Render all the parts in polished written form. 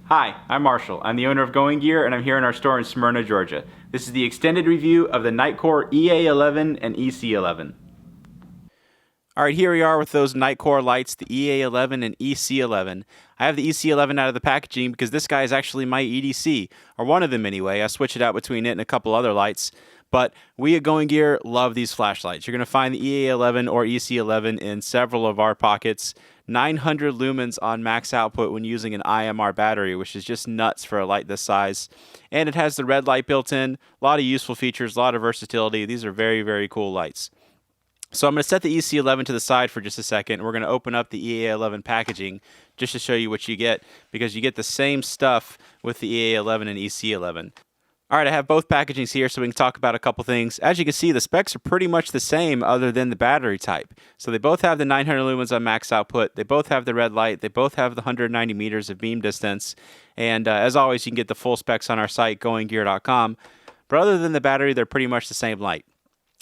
Hi, I'm Marshall. I'm the owner of Going Gear, and I'm here in our store in Smyrna, Georgia. This is the extended review of the Nitecore EA11 and EC11. Alright, here we are with those Nitecore lights, the EA11 and EC11. I have the EC11 out of the packaging because this guy is actually my EDC, or one of them anyway. I switch it out between it and a couple other lights. But we at Going Gear love these flashlights. You're going to find the EA11 or EC11 in several of our pockets. 900 lumens on max output when using an IMR battery, which is just nuts for a light this size. And it has the red light built in. A lot of useful features, a lot of versatility. These are very, very cool lights. So I'm going to set the EC11 to the side for just a second. We're going to open up the EA11 packaging just to show you what you get, because you get the same stuff with the EA11 and EC11. Alright, I have both packagings here so we can talk about a couple things. As you can see, the specs are pretty much the same other than the battery type. So they both have the 900 lumens on max output, they both have the red light, they both have the 190 meters of beam distance, and as always, you can get the full specs on our site, goinggear.com. But other than the battery, they're pretty much the same light.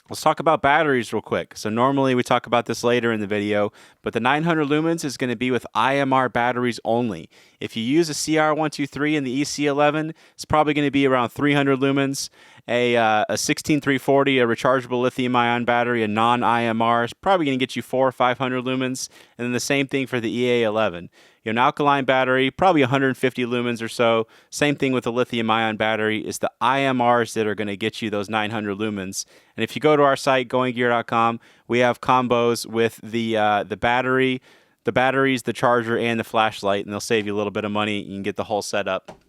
Let's talk about batteries real quick. So normally we talk about this later in the video, but the 900 lumens is going to be with IMR batteries only. If you use a CR123 in the EC11, it's probably going to be around 300 lumens. A 16340, a rechargeable lithium-ion battery, a non-IMR, is probably going to get you 400 or 500 lumens. And then the same thing for the EA11. An alkaline battery, probably 150 lumens or so. Same thing with the lithium-ion battery. Is the IMRs that are going to get you those 900 lumens. And if you go to our site, goinggear.com, we have combos with the battery, the batteries, the charger, and the flashlight, and they'll save you a little bit of money. You can get the whole setup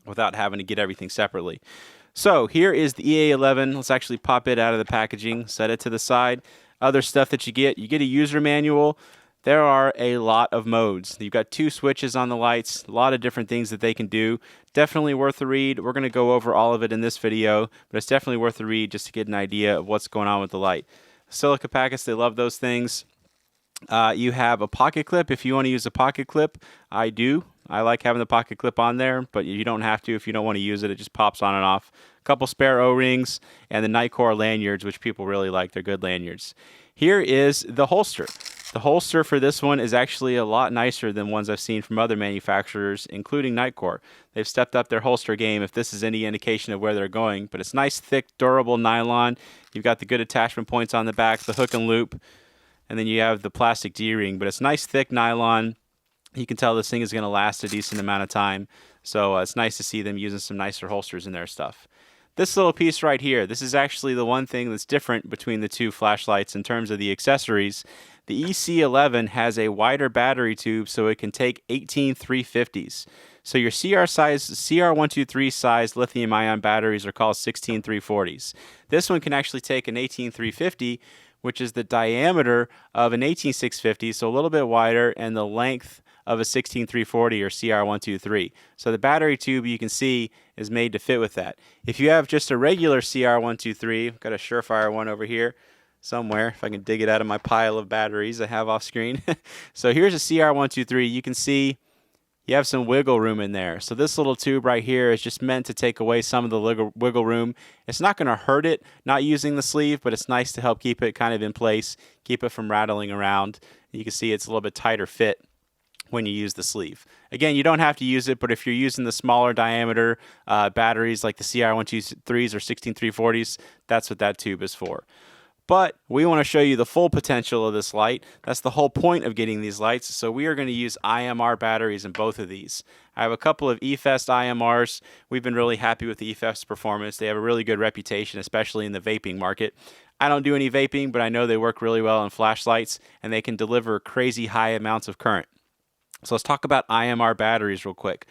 without having to get everything separately. So here is the EA11. Let's actually pop it out of the packaging, set it to the side. Other stuff that you get a user manual. There are a lot of modes. You've got 2 switches on the lights, a lot of different things that they can do. Definitely worth a read. We're going to go over all of it in this video, but it's definitely worth a read just to get an idea of what's going on with the light. Silica packets, they love those things. You have a pocket clip if you want to use a pocket clip. I do. I like having the pocket clip on there, but you don't have to if you don't want to use it. It just pops on and off. A couple spare O-rings and the Nitecore lanyards, which people really like. They're good lanyards. Here is the holster. The holster for this one is actually a lot nicer than ones I've seen from other manufacturers, including Nitecore. They've stepped up their holster game if this is any indication of where they're going. But it's nice, thick, durable nylon. You've got the good attachment points on the back, the hook and loop, and then you have the plastic D-ring. But it's nice, thick nylon. You can tell this thing is going to last a decent amount of time. So it's nice to see them using some nicer holsters in their stuff. This little piece right here, this is actually the one thing that's different between the two flashlights in terms of the accessories. The EC11 has a wider battery tube so it can take 18 350s. So your CR123 size lithium-ion batteries are called 16 340s. This one can actually take an 18 350, which is the diameter of an 18 650, so a little bit wider, and the length of a 16 340 or CR123. So the battery tube, you can see, is made to fit with that. If you have just a regular CR123, I've got a Surefire one over here somewhere, if I can dig it out of my pile of batteries I have off screen. So here's a CR123. You can see you have some wiggle room in there. So this little tube right here is just meant to take away some of the wiggle room. It's not going to hurt it not using the sleeve, but it's nice to help keep it kind of in place, keep it from rattling around. You can see it's a little bit tighter fit when you use the sleeve. Again, you don't have to use it, but if you're using the smaller diameter batteries like the CR123s or 16 340s, that's what that tube is for. But we want to show you the full potential of this light. That's the whole point of getting these lights. So we are going to use IMR batteries in both of these. I have a couple of eFest IMRs. We've been really happy with the eFest performance. They have a really good reputation, especially in the vaping market. I don't do any vaping, but I know they work really well on flashlights, and they can deliver crazy high amounts of current. So let's talk about IMR batteries real quick.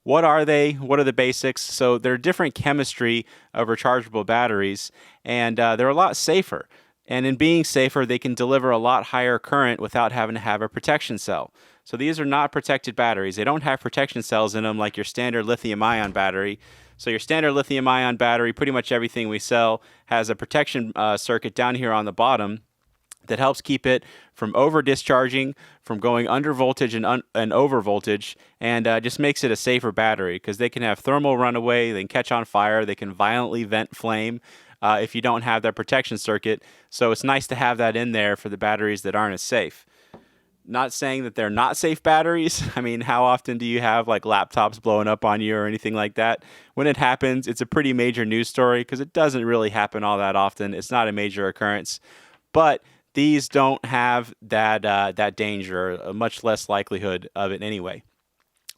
What are they? What are the basics? So they're different chemistry of rechargeable batteries, and they're a lot safer. And in being safer, they can deliver a lot higher current without having to have a protection cell. So these are not protected batteries. They don't have protection cells in them like your standard lithium-ion battery. So your standard lithium-ion battery, pretty much everything we sell, has a protection circuit down here on the bottom that helps keep it from over discharging, from going under voltage and over voltage, and just makes it a safer battery because they can have thermal runaway, they can catch on fire, they can violently vent flame if you don't have that protection circuit. So it's nice to have that in there for the batteries that aren't as safe. Not saying that they're not safe batteries. I mean, how often do you have like laptops blowing up on you or anything like that? When it happens, it's a pretty major news story because it doesn't really happen all that often. It's not a major occurrence, but these don't have that danger, a much less likelihood of it anyway.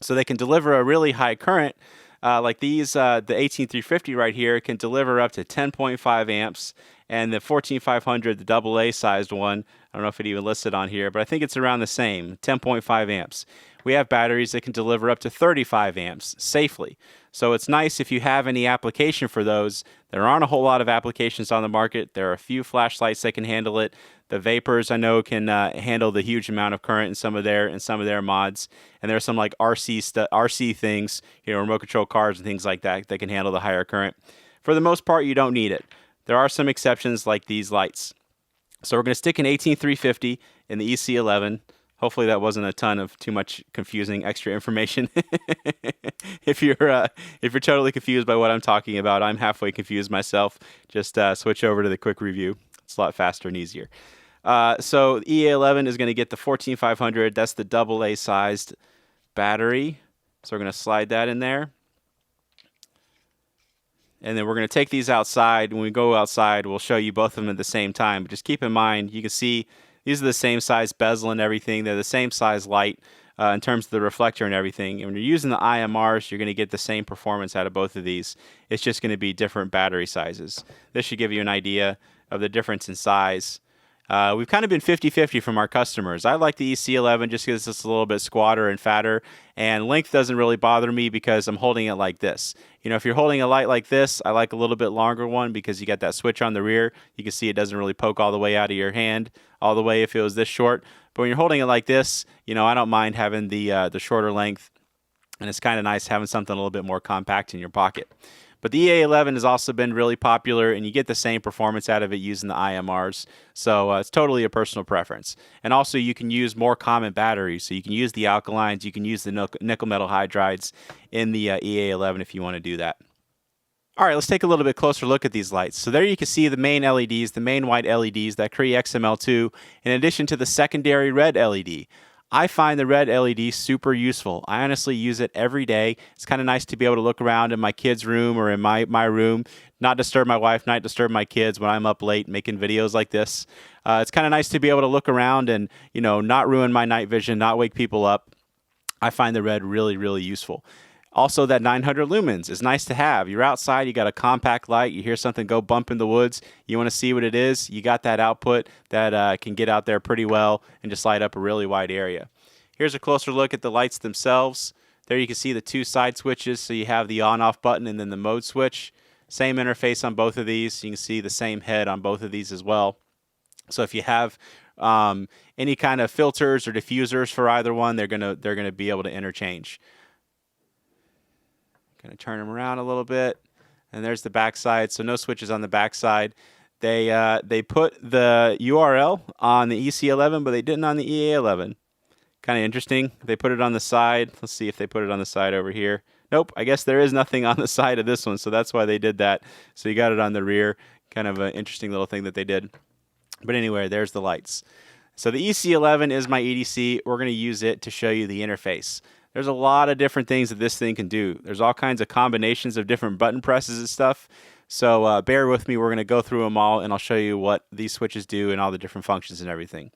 So they can deliver a really high current. Like these, the 18350 right here can deliver up to 10.5 amps, and the 14500, the AA sized one, I don't know if it even listed on here, but I think it's around the same, 10.5 amps. We have batteries that can deliver up to 35 amps safely. So it's nice if you have any application for those. There aren't a whole lot of applications on the market. There are a few flashlights that can handle it. The Vapors I know can handle the huge amount of current in some of their mods. And there's some like RC things, remote control cars and things like that can handle the higher current. For the most part, you don't need it. There are some exceptions like these lights. So we're going to stick an 18350 in the EC11. Hopefully that wasn't a ton of too much confusing extra information. If you're totally confused by what I'm talking about, I'm halfway confused myself. Just switch over to the quick review. It's a lot faster and easier. So EA11 is going to get the 14500. That's the AA sized battery. So we're going to slide that in there. And then we're going to take these outside. When we go outside, we'll show you both of them at the same time. But just keep in mind, you can see these are the same size bezel and everything. They're the same size light in terms of the reflector and everything. And when you're using the IMRs, you're going to get the same performance out of both of these. It's just going to be different battery sizes. This should give you an idea of the difference in size. We've kind of been 50-50 from our customers. I like the EC11 just because it's a little bit squatter and fatter, and length doesn't really bother me because I'm holding it like this. If you're holding a light like this, I like a little bit longer one because you got that switch on the rear. You can see it doesn't really poke all the way out of your hand, all the way if it was this short. But when you're holding it like this, I don't mind having the shorter length, and it's kind of nice having something a little bit more compact in your pocket. But the EA11 has also been really popular, and you get the same performance out of it using the IMRs. So it's totally a personal preference. And also, you can use more common batteries. So you can use the alkalines, you can use the nickel metal hydrides in the EA11 if you want to do that. All right, let's take a little bit closer look at these lights. So there you can see the main LEDs, the main white LEDs that Cree XML2, in addition to the secondary red LED. I find the red LED super useful. I honestly use it every day. It's kind of nice to be able to look around in my kids' room or in my room, not disturb my wife, not disturb my kids when I'm up late making videos like this. It's kind of nice to be able to look around and, not ruin my night vision, not wake people up. I find the red really, really useful. Also, that 900 lumens is nice to have. You're outside, you got a compact light, you hear something go bump in the woods, you want to see what it is, you got that output that can get out there pretty well and just light up a really wide area. Here's a closer look at the lights themselves. There you can see the two side switches, so you have the on-off button and then the mode switch. Same interface on both of these. You can see the same head on both of these as well. So if you have any kind of filters or diffusers for either one, they're gonna be able to interchange. Going to turn them around a little bit, and there's the backside. So no switches on the backside. They put the URL on the EC11, but they didn't on the EA11. Kind of interesting. They put it on the side. Let's see if they put it on the side over here. Nope. I guess there is nothing on the side of this one, so that's why they did that. So you got it on the rear. Kind of an interesting little thing that they did. But anyway, there's the lights. So the EC11 is my EDC. We're going to use it to show you the interface. There's a lot of different things that this thing can do. There's all kinds of combinations of different button presses and stuff. So bear with me. We're going to go through them all, and I'll show you what these switches do and all the different functions and everything.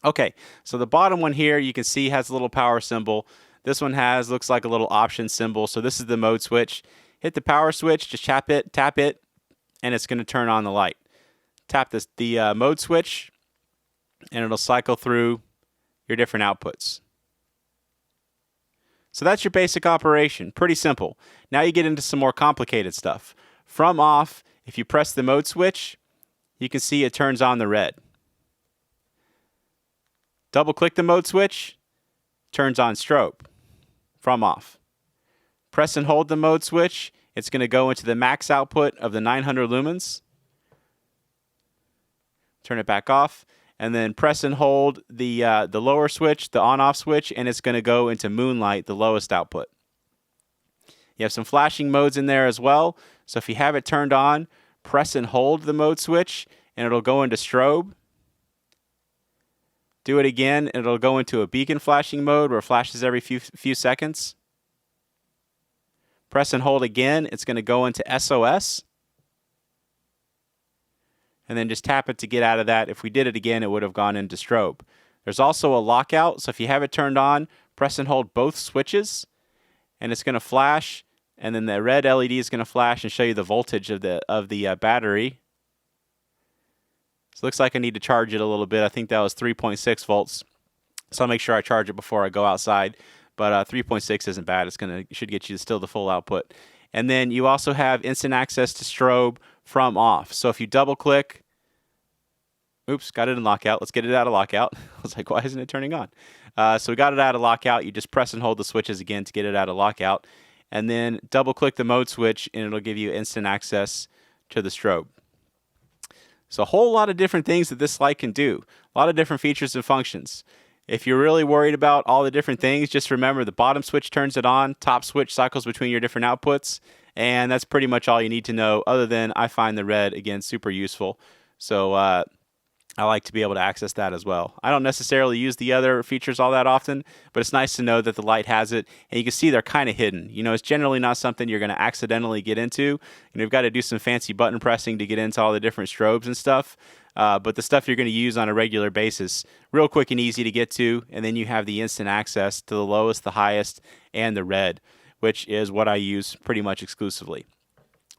Okay, so the bottom one here you can see has a little power symbol. This one looks like a little option symbol. So this is the mode switch. Hit the power switch, just tap it, and it's going to turn on the light. Tap the mode switch, and it'll cycle through your different outputs. So that's your basic operation. Pretty simple. Now you get into some more complicated stuff. From off, if you press the mode switch, you can see it turns on the red. Double click the mode switch, turns on strobe. From off. Press and hold the mode switch. It's going to go into the max output of the 900 lumens. Turn it back off. And then press and hold the lower switch, the on-off switch, and it's going to go into Moonlight, the lowest output. You have some flashing modes in there as well. So if you have it turned on, press and hold the mode switch, and it'll go into strobe. Do it again, and it'll go into a beacon flashing mode where it flashes every few seconds. Press and hold again, it's going to go into SOS. And then just tap it to get out of that. If we did it again, it would have gone into strobe. There's also a lockout, so if you have it turned on, press and hold both switches, and it's going to flash, and then the red LED is going to flash and show you the voltage of the battery. So it looks like I need to charge it a little bit. I think that was 3.6 volts. So I'll make sure I charge it before I go outside. But 3.6 isn't bad. It should get you still the full output. And then you also have instant access to strobe from off. So if you double click, oops, got it in lockout. Let's get it out of lockout. I was like, why isn't it turning on? So we got it out of lockout. You just press and hold the switches again to get it out of lockout. And then double click the mode switch and it'll give you instant access to the strobe. So a whole lot of different things that this light can do. A lot of different features and functions. If you're really worried about all the different things, just remember the bottom switch turns it on, top switch cycles between your different outputs, and that's pretty much all you need to know, other than I find the red, again, super useful. So I like to be able to access that as well. I don't necessarily use the other features all that often, but it's nice to know that the light has it, and you can see they're kind of hidden. You know, it's generally not something you're going to accidentally get into. You've got to do some fancy button pressing to get into all the different strobes and stuff. But the stuff you're going to use on a regular basis, real quick and easy to get to, and then you have the instant access to the lowest, the highest, and the red, which is what I use pretty much exclusively.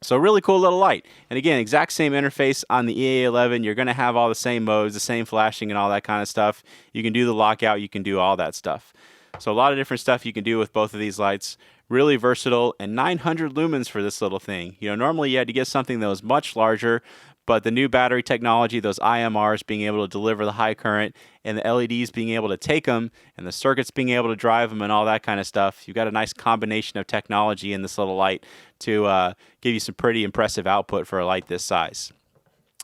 So really cool little light. And again, exact same interface on the EA11. You're going to have all the same modes, the same flashing and all that kind of stuff. You can do the lockout, you can do all that stuff. So a lot of different stuff you can do with both of these lights. Really versatile, and 900 lumens for this little thing. You know, normally you had to get something that was much larger, but the new battery technology, those IMRs being able to deliver the high current, and the LEDs being able to take them, and the circuits being able to drive them, and all that kind of stuff, you've got a nice combination of technology in this little light to give you some pretty impressive output for a light this size.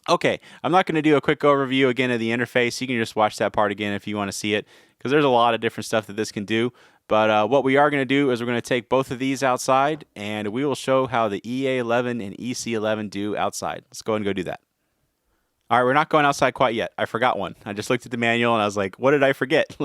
Okay, I'm not going to do a quick overview again of the interface. You can just watch that part again if you want to see it, because there's a lot of different stuff that this can do. But what we are going to do is we're going to take both of these outside, and we will show how the EA11 and EC11 do outside. Let's go ahead and go do that. All right, we're not going outside quite yet. I forgot one. I just looked at the manual, and I was like, what did I forget?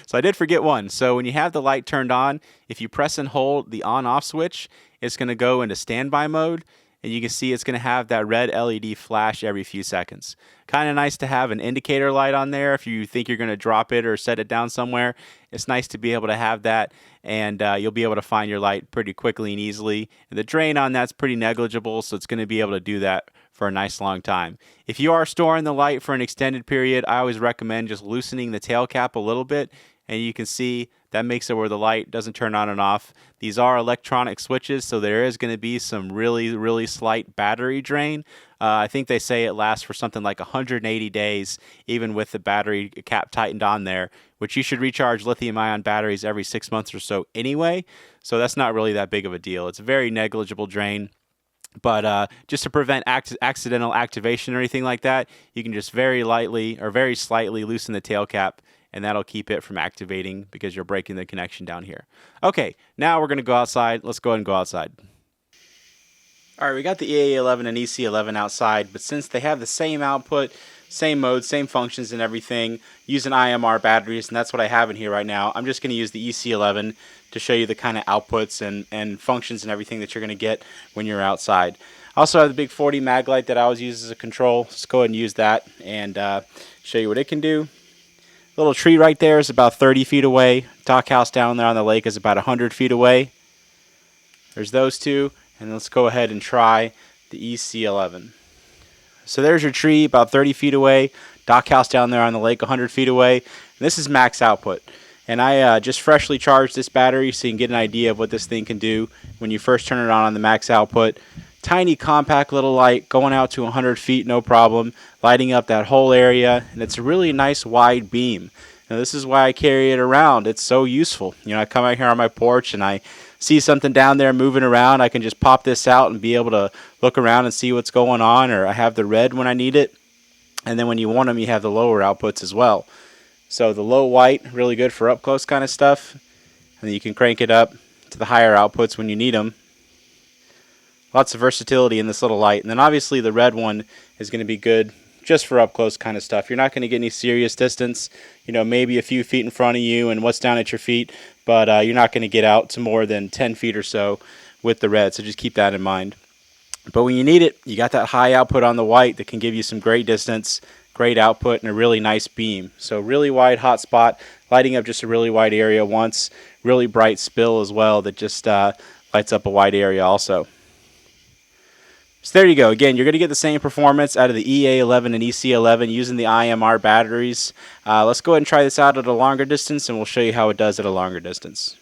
So I did forget one. So when you have the light turned on, if you press and hold the on-off switch, it's going to go into standby mode. And you can see it's going to have that red LED flash every few seconds. Kind of nice to have an indicator light on there if you think you're going to drop it or set it down somewhere. It's nice to be able to have that, and you'll be able to find your light pretty quickly and easily. And the drain on that's pretty negligible, so it's going to be able to do that for a nice long time. If you are storing the light for an extended period, I always recommend just loosening the tail cap a little bit, and you can see that makes it where the light doesn't turn on and off. These are electronic switches, so there is going to be some really, really slight battery drain. I think they say it lasts for something like 180 days, even with the battery cap tightened on there, which you should recharge lithium-ion batteries every 6 months or so anyway, so that's not really that big of a deal. It's a very negligible drain. But just to prevent accidental activation or anything like that, you can just very lightly or very slightly loosen the tail cap, and that'll keep it from activating because you're breaking the connection down here. Okay, now we're going to go outside. Let's go ahead and go outside. All right, we got the EA11 and EC11 outside, but since they have the same output, same mode, same functions and everything, using IMR batteries, and that's what I have in here right now, I'm just going to use the EC11 to show you the kind of outputs and functions and everything that you're going to get when you're outside. I also have the big 40 mag light that I always use as a control. Let's go ahead and use that and show you what it can do. Little tree right there is about 30 feet away. Dock house down there on the lake is about 100 feet away. There's those two. And let's go ahead and try the EC11. So there's your tree about 30 feet away. Dock house down there on the lake 100 feet away. And this is max output. And I just freshly charged this battery so you can get an idea of what this thing can do when you first turn it on the max output. Tiny, compact little light going out to 100 feet, no problem, lighting up that whole area, and it's a really nice wide beam. Now this is why I carry it around. It's so useful. You know, I come out here on my porch and I see something down there moving around. I can just pop this out and be able to look around and see what's going on, or I have the red when I need it, and then when you want them, you have the lower outputs as well. So the low white, really good for up close kind of stuff, and then you can crank it up to the higher outputs when you need them. Lots of versatility in this little light. And then obviously the red one is going to be good just for up close kind of stuff. You're not going to get any serious distance, you know, maybe a few feet in front of you and what's down at your feet, but you're not going to get out to more than 10 feet or so with the red, so just keep that in mind. But when you need it, you got that high output on the white that can give you some great distance, great output, and a really nice beam. So really wide hot spot, lighting up just a really wide area once, really bright spill as well that just lights up a wide area also. So there you go. Again, you're going to get the same performance out of the EA11 and EC11 using the IMR batteries. Let's go ahead and try this out at a longer distance, and we'll show you how it does at a longer distance.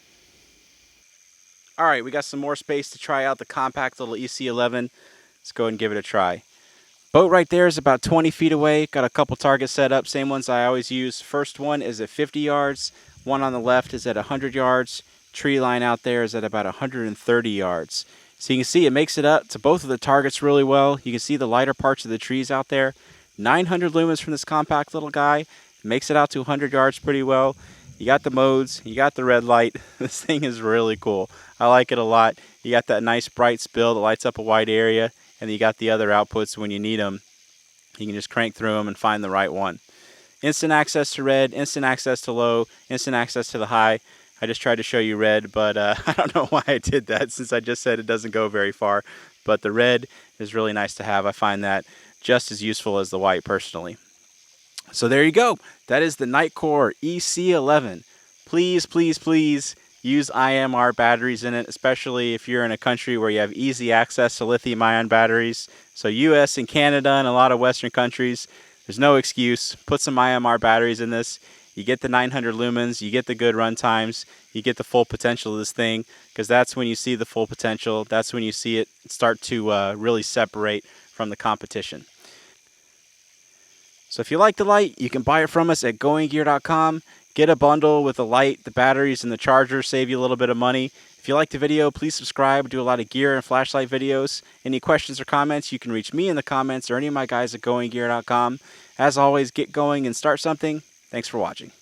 All right, we got some more space to try out the compact little EC11. Let's go ahead and give it a try. Boat right there is about 20 feet away. Got a couple targets set up, same ones I always use. First one is at 50 yards. One on the left is at 100 yards. Tree line out there is at about 130 yards. So you can see it makes it up to both of the targets really well. You can see the lighter parts of the trees out there. 900 lumens from this compact little guy. Makes it out to 100 yards pretty well. You got the modes, you got the red light. This thing is really cool. I like it a lot. You got that nice bright spill that lights up a wide area, and you got the other outputs when you need them. You can just crank through them and find the right one. Instant access to red, instant access to low, instant access to the high. I just tried to show you red, but I don't know why I did that since I just said it doesn't go very far. But the red is really nice to have. I find that just as useful as the white personally. So there you go. That is the Nitecore EC11. Please, please, please use IMR batteries in it, especially if you're in a country where you have easy access to lithium-ion batteries. So US and Canada and a lot of Western countries, there's no excuse. Put some IMR batteries in this. You get the 900 lumens, you get the good run times, you get the full potential of this thing, because that's when you see the full potential. That's when you see it start to really separate from the competition. So if you like the light, you can buy it from us at goinggear.com. Get a bundle with the light, the batteries, and the charger, save you a little bit of money. If you like the video, please subscribe. We do a lot of gear and flashlight videos. Any questions or comments, you can reach me in the comments or any of my guys at goinggear.com. As always, get going and start something. Thanks for watching.